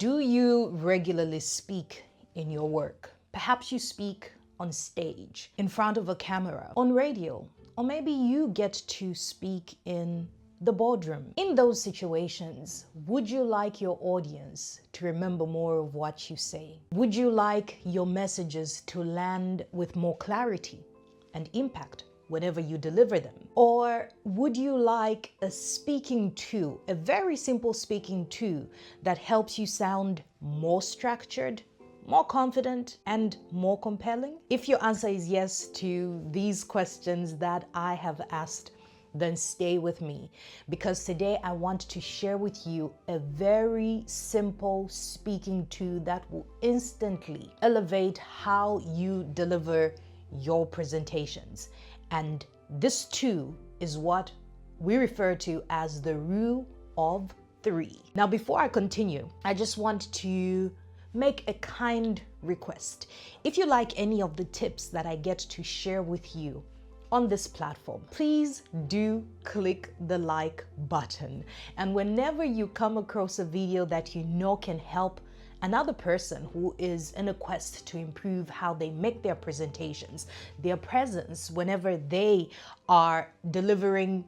Do you regularly speak in your work? Perhaps you speak on stage, in front of a camera, on radio, or maybe you get to speak in the boardroom. In those situations, would you like your audience to remember more of what you say? Would you like your messages to land with more clarity and impact whenever you deliver them? Or would you like a speaking to, a very simple speaking to that helps you sound more structured, more confident, and more compelling? If your answer is yes to these questions that I have asked, then stay with me, because today I want to share with you a very simple speaking to that will instantly elevate how you deliver your presentations. And this too is what we refer to as the rule of three. Now, before I continue, I just want to make a kind request. If you like any of the tips that I get to share with you on this platform, please do click the like button. And whenever you come across a video that you know can help another person who is in a quest to improve how they make their presentations, their presence whenever they are delivering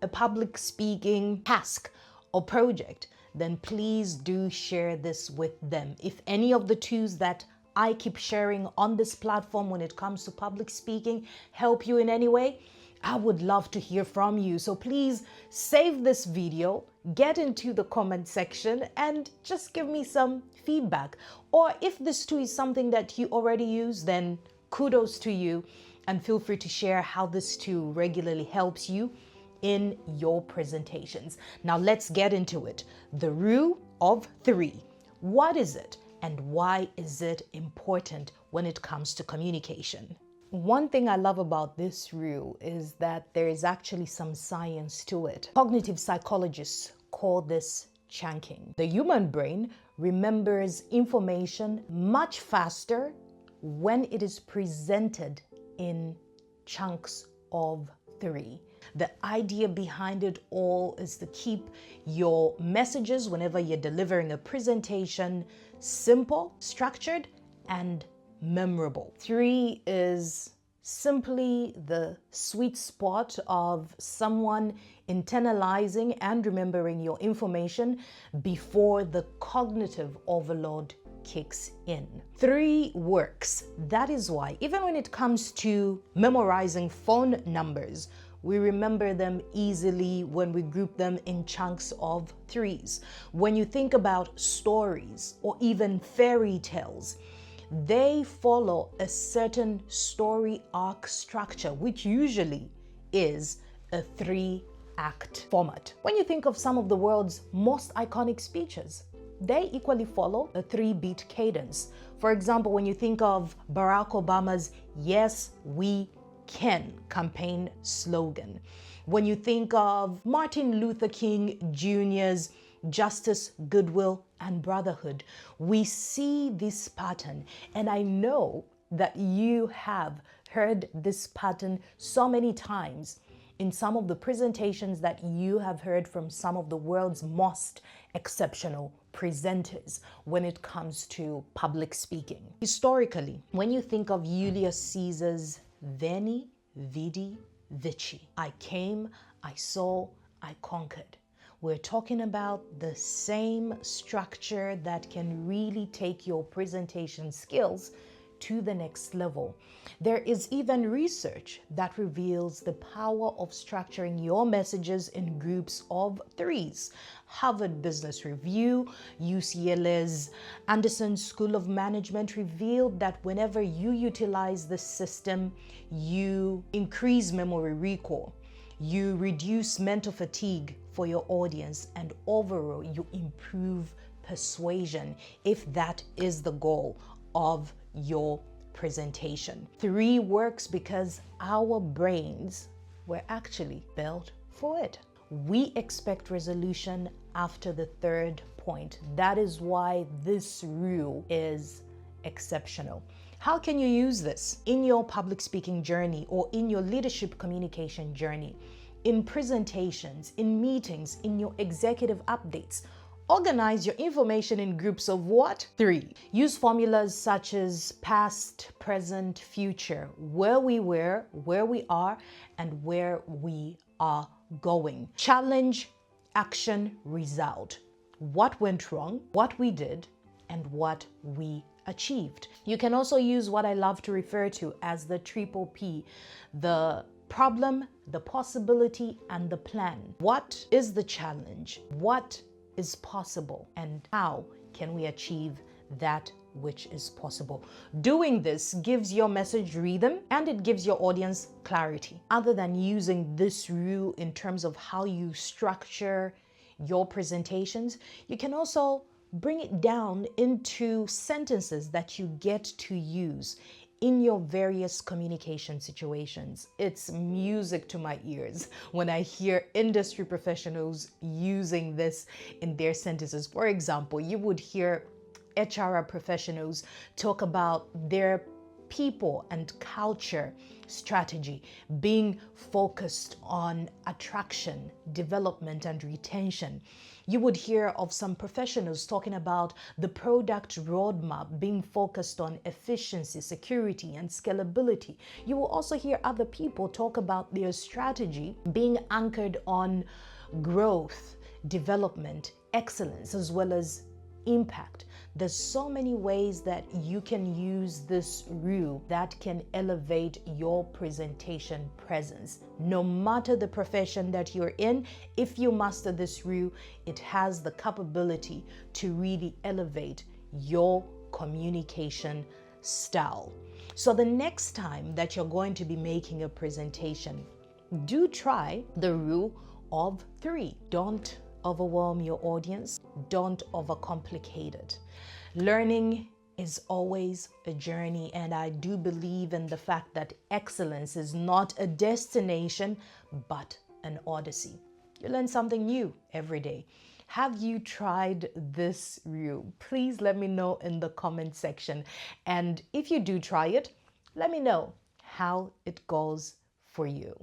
a public speaking task or project, then please do share this with them. If any of the tools that I keep sharing on this platform when it comes to public speaking help you in any way, I would love to hear from you. So please save this video, get into the comment section, and just give me some feedback. Or if this tool is something that you already use, then kudos to you, and feel free to share how this tool regularly helps you in your presentations. Now let's get into it. The rule of three. What is it, and why is it important when it comes to communication? One thing I love about this rule is that there is actually some science to it. Cognitive psychologists call this chunking. The human brain remembers information much faster when it is presented in chunks of three. The idea behind it all is to keep your messages whenever you're delivering a presentation simple, structured, and memorable. Three is simply the sweet spot of someone internalizing and remembering your information before the cognitive overload kicks in. Three works. That is why, even when it comes to memorizing phone numbers, we remember them easily when we group them in chunks of threes. When you think about stories or even fairy tales, they follow a certain story arc structure, which usually is a three-act format. When you think of some of the world's most iconic speeches, they equally follow a three-beat cadence. For example, when you think of Barack Obama's "Yes, we can" campaign slogan. When you think of Martin Luther King Jr.'s "Justice, Goodwill, and Brotherhood," we see this pattern. And I know that you have heard this pattern so many times in some of the presentations that you have heard from some of the world's most exceptional presenters when it comes to public speaking. Historically, when you think of Julius Caesar's "Veni, Vidi, Vici," I came, I saw, I conquered, we're talking about the same structure that can really take your presentation skills to the next level. There is even research that reveals the power of structuring your messages in groups of threes. Harvard Business Review, UCLA's Anderson School of Management revealed that whenever you utilize this system, you increase memory recall, you reduce mental fatigue for your audience, and overall you improve persuasion if that is the goal of your presentation. Three works because our brains were actually built for it. We expect resolution after the third point. That is why this rule is exceptional. How can you use this in your public speaking journey or in your leadership communication journey, in presentations, in meetings, in your executive updates, Organize your information in groups of what? 3. Use formulas such as past, present, future, where we were, where we are, and where we are going. Challenge, action, result. What went wrong, what we did, and what we achieved. You can also use what I love to refer to as the triple P, the problem, the possibility, and the plan. What is the challenge? What is possible? And how can we achieve that which is possible? Doing this gives your message rhythm and it gives your audience clarity. Other than using this rule in terms of how you structure your presentations, you can also bring it down into sentences that you get to use in your various communication situations. It's music to my ears when I hear industry professionals using this in their sentences. For example, you would hear HR professionals talk about their people and culture strategy being focused on attraction, development, and retention. You would hear of some professionals talking about the product roadmap being focused on efficiency, security, and scalability. You will also hear other people talk about their strategy being anchored on growth, development, excellence, as well as impact. There's so many ways that you can use this rule that can elevate your presentation presence. No matter the profession that you're in, if you master this rule, it has the capability to really elevate your communication style. So the next time that you're going to be making a presentation, do try the rule of 3. Don't overwhelm your audience. Don't overcomplicate it. Learning is always a journey, and I do believe in the fact that excellence is not a destination, but an odyssey. You learn something new every day. Have you tried this rule? Please let me know in the comment section. And if you do try it, let me know how it goes for you.